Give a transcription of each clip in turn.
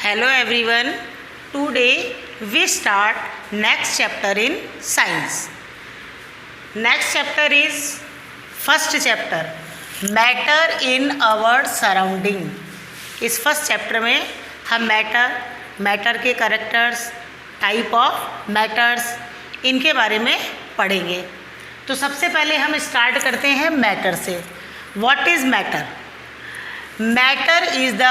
Hello everyone. Today we start next chapter in science. Next chapter is first chapter matter in our surrounding. इस first chapter में हम matter के characters, type of matters, इनके बारे में पढ़ेंगे। तो सबसे पहले हम स्टार्ट करते हैं मैटर से। What is matter? Matter is the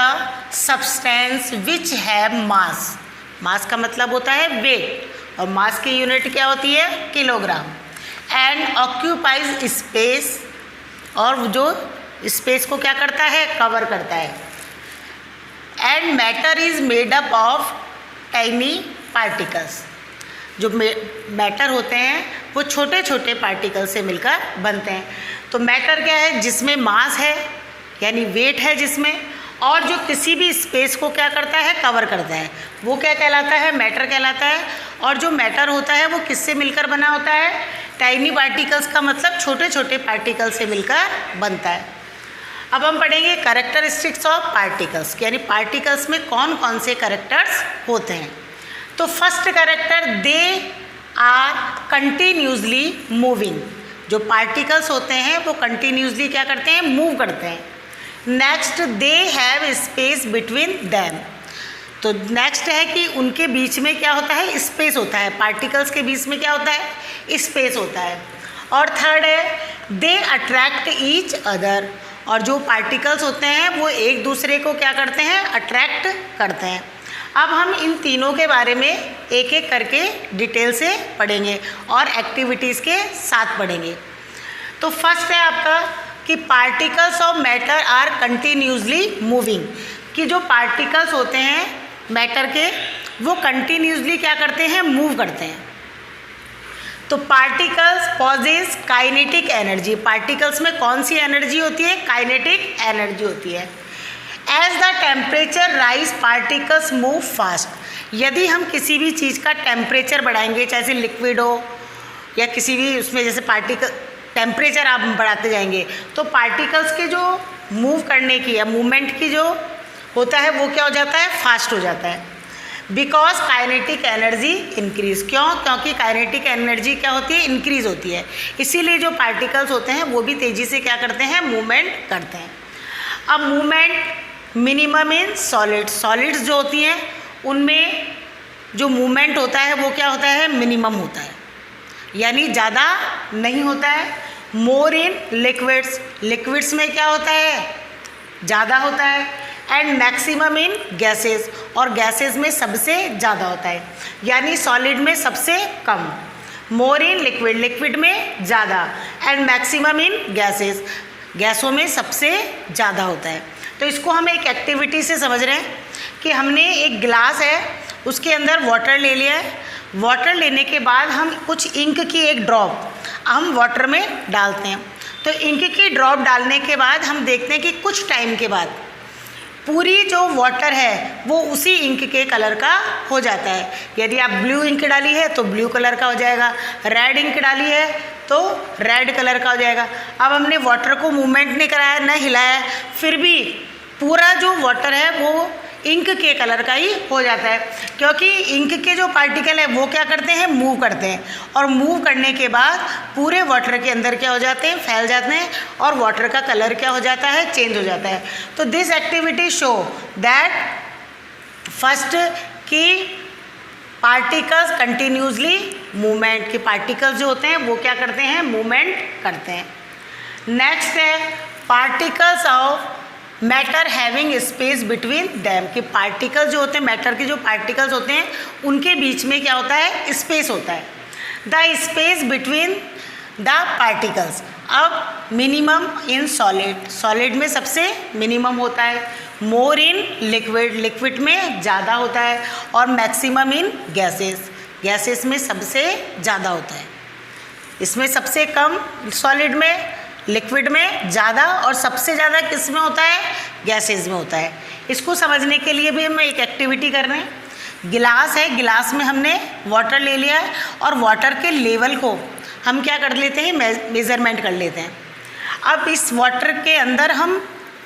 substance which have mass. Mass का मतलब होता है वेट, और मास की यूनिट क्या होती है? किलोग्राम। एंड ऑक्यूपाइज स्पेस, और जो स्पेस को क्या करता है? कवर करता है। And matter is made up of tiny particles. जो मैटर होते हैं वो छोटे छोटे पार्टिकल से मिलकर बनते हैं। तो मैटर क्या है? जिसमें मास है, यानी वेट है जिसमें, और जो किसी भी स्पेस को क्या करता है? कवर करता है, वो क्या कहलाता है? मैटर कहलाता है। और जो मैटर होता है वो किससे मिलकर बना होता है? टाइनी पार्टिकल्स का मतलब छोटे छोटे पार्टिकल से मिलकर बनता है। अब हम पढ़ेंगे कैरेक्टरिस्टिक्स ऑफ पार्टिकल्स, यानी पार्टिकल्स में कौन कौन से कैरेक्टर्स होते हैं। तो first character, they are continuously moving. जो पार्टिकल्स होते हैं वो कंटिन्यूसली क्या करते हैं? मूव करते हैं। Next, they have space between them. तो नेक्स्ट है कि उनके बीच में क्या होता है? स्पेस होता है। पार्टिकल्स के बीच में क्या होता है? स्पेस होता है। और थर्ड है, दे अट्रैक्ट ईच अदर। और जो पार्टिकल्स होते हैं वो एक दूसरे को क्या करते हैं? अट्रैक्ट करते हैं। अब हम इन तीनों के बारे में एक एक करके डिटेल से पढ़ेंगे और एक्टिविटीज़ के साथ पढ़ेंगे। तो फर्स्ट है आपका कि particles of matter are continuously moving. कि जो पार्टिकल्स होते हैं मैटर के वो कंटिन्यूसली क्या करते हैं? मूव करते हैं। तो particles possess kinetic energy. Particles में कौन सी एनर्जी होती है? काइनेटिक एनर्जी होती है। As the temperature rise particles move fast. यदि हम किसी भी चीज़ का टेम्परेचर बढ़ाएंगे, चाहे लिक्विड हो या किसी भी उसमें, जैसे पार्टिकल टेम्परेचर आप बढ़ाते जाएंगे तो पार्टिकल्स के जो मूव करने की या मूवमेंट की जो होता है वो क्या हो जाता है? फास्ट हो जाता है। Because kinetic energy increase. क्यों? क्योंकि काइनेटिक एनर्जी क्या होती है? इंक्रीज होती है। इसीलिए जो पार्टिकल्स होते हैं वो भी तेज़ी से क्या करते हैं? मूवमेंट करते हैं। अब movement minimum in solids. Solids जो होती हैं उनमें जो मूवमेंट होता है वो क्या होता है? मिनिमम होता है, यानी ज़्यादा नहीं होता है। मोर इन लिक्विड्स। लिक्विड्स में क्या होता है? ज़्यादा होता है। And maximum in gases. और गैसेस में सबसे ज़्यादा होता है, यानी सॉलिड में सबसे कम। मोर इन लिक्विड, लिक्विड में ज़्यादा। एंड मैक्सिमम इन गैसेस, गैसों में सबसे ज़्यादा होता है। तो इसको हम एक एक्टिविटी से समझ रहे हैं कि हमने एक गिलास है उसके अंदर वाटर ले लिया है। वाटर लेने के बाद हम कुछ इंक की एक ड्रॉप हम वाटर में डालते हैं। तो इंक की ड्रॉप डालने के बाद हम देखते हैं कि कुछ टाइम के बाद पूरी जो वाटर है वो उसी इंक के कलर का हो जाता है। यदि आप ब्लू इंक डाली है तो ब्लू कलर का हो जाएगा, रेड इंक डाली है तो रेड कलर का हो जाएगा। अब हमने वाटर को मूवमेंट नहीं कराया, न हिलाया, फिर भी पूरा जो वाटर है वो इंक के कलर का ही हो जाता है, क्योंकि इंक के जो पार्टिकल है वो क्या करते हैं? मूव करते हैं। और मूव करने के बाद पूरे वाटर के अंदर क्या हो जाते हैं? फैल जाते हैं, और वाटर का कलर क्या हो जाता है? चेंज हो जाता है। तो this activity show that first कि पार्टिकल्स कंटिन्यूसली मूवमेंट, कि पार्टिकल्स जो होते हैं वो क्या करते हैं? मूवमेंट करते हैं। नेक्स्ट है particles of matter having space between them. कि पार्टिकल्स जो होते हैं, मैटर के जो पार्टिकल्स होते हैं उनके बीच में क्या होता है? स्पेस होता है। The space between the particles. अब मिनिमम इन सॉलिड, सॉलिड में सबसे मिनिमम होता है। मोर इन लिक्विड, लिक्विड में ज़्यादा होता है। और मैक्सिमम इन गैसेस, गैसेस में सबसे ज़्यादा होता है। इसमें सबसे कम सॉलिड में, लिक्विड में ज़्यादा, और सबसे ज़्यादा किस में होता है? गैसेस में होता है। इसको समझने के लिए भी हम एक एक्टिविटी कर रहे हैं। गिलास है, गिलास में हमने वाटर ले लिया है और वाटर के लेवल को हम क्या कर लेते हैं? मेज़रमेंट कर लेते हैं। अब इस वाटर के अंदर हम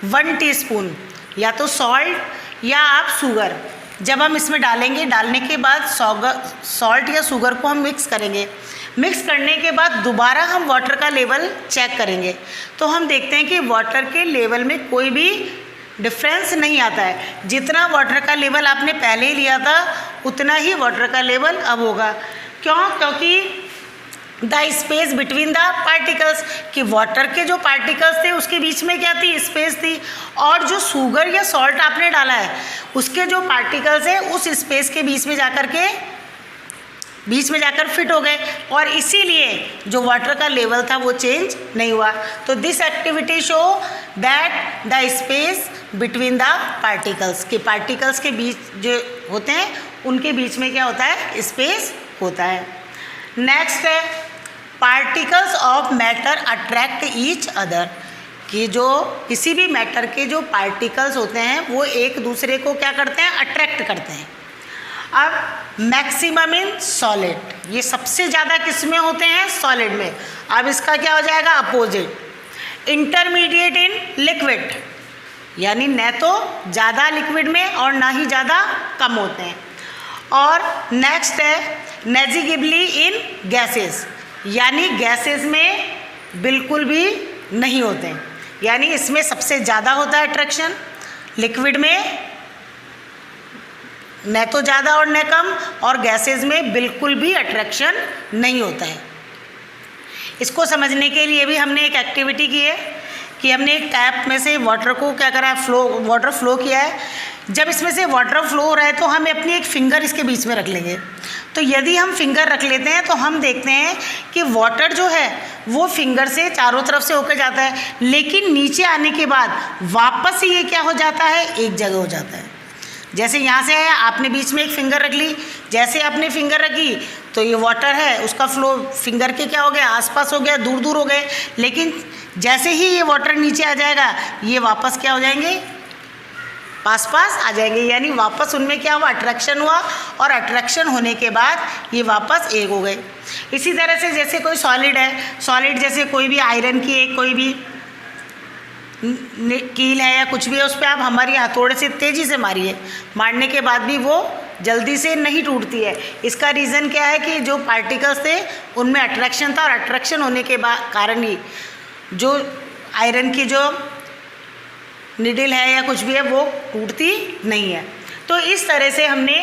1 टीस्पून या तो सॉल्ट या आप शुगर जब हम इसमें डालेंगे, डालने के बाद सॉल्ट या शुगर को हम मिक्स करेंगे। मिक्स करने के बाद दोबारा हम वाटर का लेवल चेक करेंगे, तो हम देखते हैं कि वाटर के लेवल में कोई भी डिफरेंस नहीं आता है। जितना वाटर का लेवल आपने पहले ही लिया था उतना ही वाटर का लेवल अब होगा। क्यों? क्योंकि the space between the particles, कि वाटर के जो पार्टिकल्स थे उसके बीच में क्या थी? स्पेस थी। और जो शुगर या सॉल्ट आपने डाला है उसके जो पार्टिकल्स है उस स्पेस के बीच में जाकर फिट हो गए, और इसीलिए जो वाटर का लेवल था वो चेंज नहीं हुआ। तो this activity show that the space between the particles, कि पार्टिकल्स के बीच जो होते हैं उनके बीच में क्या होता है? स्पेस होता है। नेक्स्ट है particles of matter attract each other, कि जो किसी भी मैटर के जो पार्टिकल्स होते हैं वो एक दूसरे को क्या करते हैं? अट्रैक्ट करते हैं। अब मैक्सिमम इन सॉलिड, ये सबसे ज़्यादा किस में होते हैं? सॉलिड में। अब इसका क्या हो जाएगा? अपोजिट। इंटरमीडिएट इन लिक्विड, यानी न तो ज़्यादा लिक्विड में और ना ही ज़्यादा कम होते हैं। और नेक्स्ट है नेजिगिबली इन गैसेस, यानी गैसेस में बिल्कुल भी नहीं होते हैं, यानी इसमें सबसे ज़्यादा होता है अट्रैक्शन। लिक्विड में न तो ज़्यादा और न कम, और गैसेस में बिल्कुल भी अट्रैक्शन नहीं होता है। इसको समझने के लिए भी हमने एक एक्टिविटी की है कि हमने एक टैप में से वाटर को क्या करा है? वाटर फ्लो किया है। जब इसमें से वाटर फ्लो हो रहा है तो हमें अपनी एक फिंगर इसके बीच में रख लेंगे। तो यदि हम फिंगर रख लेते हैं तो हम देखते हैं कि वाटर जो है वो फिंगर से चारों तरफ से होकर जाता है, लेकिन नीचे आने के बाद वापस से ये क्या हो जाता है? एक जगह हो जाता है। जैसे यहाँ से है, आपने बीच में एक फिंगर रख ली, जैसे आपने फिंगर रखी तो ये वाटर है उसका फ्लो फिंगर के क्या हो गया? आसपास हो गया, दूर दूर हो गए। लेकिन जैसे ही ये वाटर नीचे आ जाएगा ये वापस क्या हो जाएंगे? पास आ जाएंगे, यानी वापस उनमें क्या हुआ? अट्रैक्शन हुआ, और अट्रैक्शन होने के बाद ये वापस एक हो गए। इसी तरह से जैसे कोई सॉलिड है, सॉलिड जैसे कोई भी आयरन की एक कोई भी कील है या कुछ भी है, उस पर आप हमारी हथौड़े से तेज़ी से मारिए, मारने के बाद भी वो जल्दी से नहीं टूटती है। इसका रीज़न क्या है? कि जो पार्टिकल्स थे उनमें अट्रैक्शन था, और अट्रैक्शन होने के कारण ही जो आयरन की जो निडल है या कुछ भी है वो टूटती नहीं है। तो इस तरह से हमने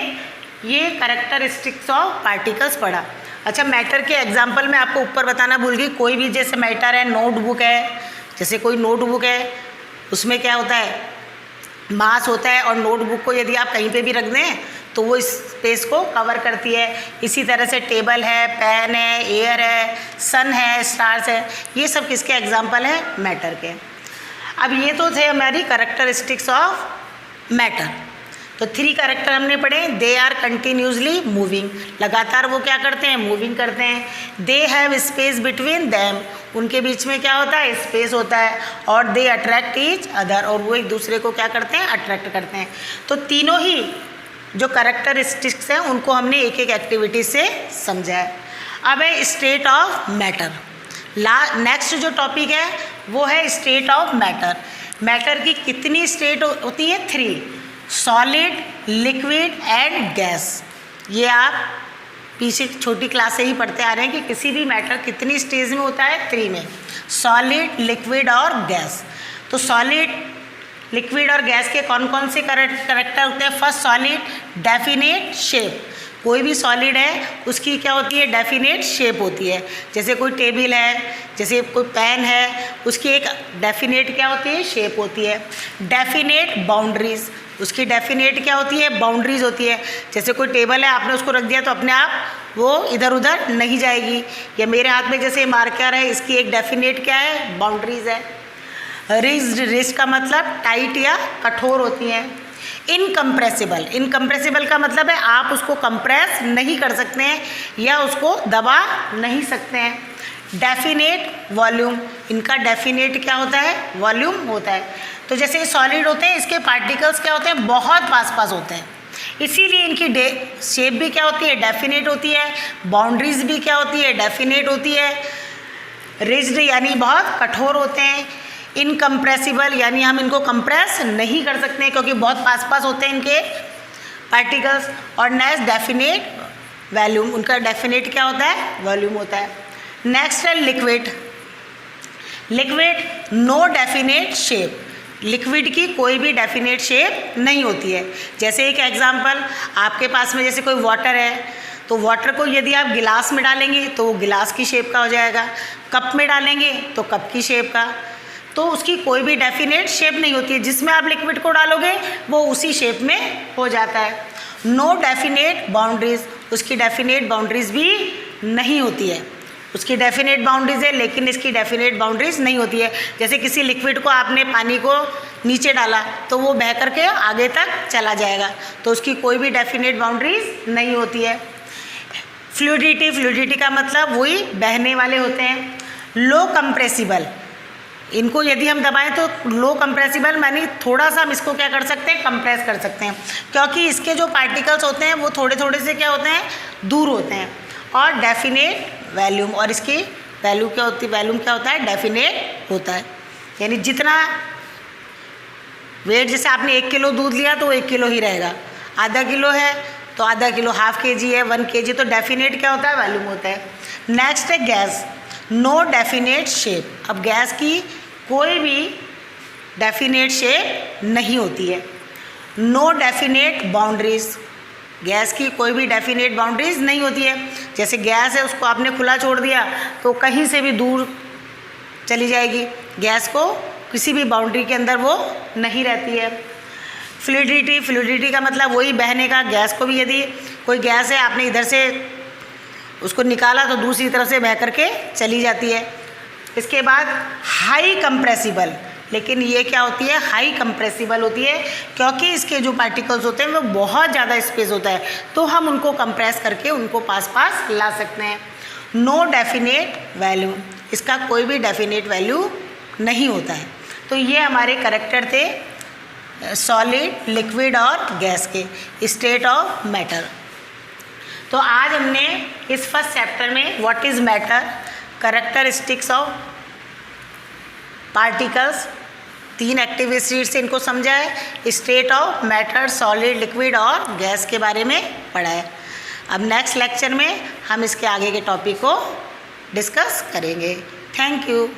ये कैरेक्टरिस्टिक्स ऑफ पार्टिकल्स पढ़ा। अच्छा, मैटर के एग्जांपल में आपको ऊपर बताना भूल गई। कोई भी जैसे मैटर है, नोटबुक है, जैसे कोई नोटबुक है उसमें क्या होता है? मास होता है, और नोटबुक को यदि आप कहीं पे भी रख दें तो वो स्पेस को कवर करती है। इसी तरह से टेबल है, पेन है, एयर है, सन है, स्टार्स है, ये सब किसके एग्जाम्पल हैं? मैटर के। अब ये तो थे हमारी कैरेक्टरिस्टिक्स ऑफ मैटर। तो 3 कैरेक्टर हमने पढ़े। दे आर कंटिन्यूसली मूविंग, लगातार वो क्या करते हैं? मूविंग करते हैं। They have space between them, उनके बीच में क्या होता है? स्पेस होता है। और दे अट्रैक्ट ईच अदर, और वो एक दूसरे को क्या करते हैं? अट्रैक्ट करते हैं। तो तीनों ही जो कैरेक्टरिस्टिक्स हैं उनको हमने एक एक एक्टिविटी से समझा है। अब है स्टेट ऑफ मैटर। नेक्स्ट जो टॉपिक है वो है स्टेट ऑफ मैटर। मैटर की कितनी स्टेट होती है? 3, सॉलिड, लिक्विड एंड गैस। ये आप पीछे छोटी क्लास से ही पढ़ते आ रहे हैं कि किसी भी मैटर कितनी स्टेज में होता है? 3 में, सॉलिड, लिक्विड और गैस। तो सॉलिड, लिक्विड और गैस के कौन कौन से कैरेक्टर होते हैं? First, solid, definite shape. कोई भी सॉलिड है उसकी क्या होती है? डेफिनेट शेप होती है। जैसे कोई टेबल है, जैसे कोई पेन है, उसकी एक डेफिनेट क्या होती है? शेप होती है। डेफिनेट बाउंड्रीज, उसकी डेफिनेट क्या होती है? बाउंड्रीज होती है। जैसे कोई टेबल है, आपने उसको रख दिया तो अपने आप वो इधर उधर नहीं जाएगी। या मेरे हाथ में जैसे मार्कर है, इसकी एक डेफिनेट क्या है? बाउंड्रीज है। रिज्ड, रिज्ड का मतलब टाइट या कठोर होती हैं। इनकम्प्रेसिबल, इनकम्प्रेसिबल का मतलब है आप उसको कंप्रेस नहीं कर सकते हैं या उसको दबा नहीं सकते हैं। डेफिनेट वॉल्यूम, इनका डेफिनेट क्या होता है? वॉल्यूम होता है। तो जैसे ये सॉलिड होते हैं, इसके पार्टिकल्स क्या होते हैं? बहुत पास पास होते हैं, इसीलिए इनकी शेप भी क्या होती है? डेफिनेट होती है। बाउंड्रीज भी क्या होती है? डेफिनेट होती है। रिज्ड यानी बहुत कठोर होते हैं। इनकम्प्रेसिबल यानी हम इनको कंप्रेस नहीं कर सकते हैं क्योंकि बहुत पास पास होते हैं इनके पार्टिकल्स। और नेक्स्ट डेफिनेट वॉल्यूम, उनका डेफिनेट क्या होता है, वॉल्यूम होता है। नेक्स्ट है liquid. Liquid no definite shape, liquid की कोई भी डेफिनेट शेप नहीं होती है। जैसे एक एग्जांपल, आपके पास में जैसे कोई वाटर है, तो वाटर को यदि आप गिलास में डालेंगे तो वो गिलास की शेप का हो जाएगा, कप में डालेंगे तो कप की शेप का, तो उसकी कोई भी डेफिनेट शेप नहीं होती है। जिसमें आप लिक्विड को डालोगे वो उसी शेप में हो जाता है। नो डेफिनेट बाउंड्रीज, उसकी डेफिनेट बाउंड्रीज भी नहीं होती है। उसकी डेफिनेट बाउंड्रीज है लेकिन इसकी डेफिनेट बाउंड्रीज नहीं होती है। जैसे किसी लिक्विड को आपने पानी को नीचे डाला तो वो बह करके आगे तक चला जाएगा, तो उसकी कोई भी डेफिनेट बाउंड्रीज नहीं होती है। फ्लूइडिटी, फ्लूइडिटी का मतलब वही बहने वाले होते हैं। लो कंप्रेसिबल, इनको यदि हम दबाएं तो लो कंप्रेसिबल मानी थोड़ा सा हम इसको क्या कर सकते हैं, कंप्रेस कर सकते हैं, क्योंकि इसके जो पार्टिकल्स होते हैं वो थोड़े थोड़े से क्या होते हैं, दूर होते हैं। और डेफिनेट वॉल्यूम, और इसकी वैल्यू क्या होती है, वॉल्यूम क्या होता है, डेफिनेट होता है। यानी जितना वेट, जैसे आपने 1 किलो दूध लिया तो वो 1 किलो ही रहेगा, आधा किलो है तो आधा किलो, हाफ kg है 1 kg, तो डेफिनेट क्या होता है, वॉल्यूम होता है। नेक्स्ट है गैस। नो डेफिनेट शेप, अब गैस की कोई भी डेफिनेट शेप नहीं होती है। नो डेफिनेट बाउंड्रीज, गैस की कोई भी डेफिनेट बाउंड्रीज नहीं होती है। जैसे गैस है, उसको आपने खुला छोड़ दिया तो कहीं से भी दूर चली जाएगी, गैस को किसी भी बाउंड्री के अंदर वो नहीं रहती है। फ्लूइडिटी, फ्लूइडिटी का मतलब वही बहने का। गैस को भी यदि कोई गैस है, आपने इधर से उसको निकाला तो दूसरी तरफ से बह करके चली जाती है। इसके बाद हाई कंप्रेसिबल, लेकिन ये क्या होती है, हाई कंप्रेसिबल होती है, क्योंकि इसके जो पार्टिकल्स होते हैं वो बहुत ज़्यादा स्पेस होता है, तो हम उनको कंप्रेस करके उनको पास पास ला सकते हैं। नो डेफिनेट वैल्यू, इसका कोई भी डेफिनेट वैल्यू नहीं होता है। तो ये हमारे कैरेक्टर थे सॉलिड, लिक्विड और गैस के, स्टेट ऑफ मैटर। तो आज हमने इस फर्स्ट चैप्टर में what is matter, characteristics of particles, 3 activities से इनको समझा है। State of matter, solid, liquid और गैस के बारे में पढ़ा है। अब नेक्स्ट लेक्चर में हम इसके आगे के टॉपिक को डिस्कस करेंगे। Thank you.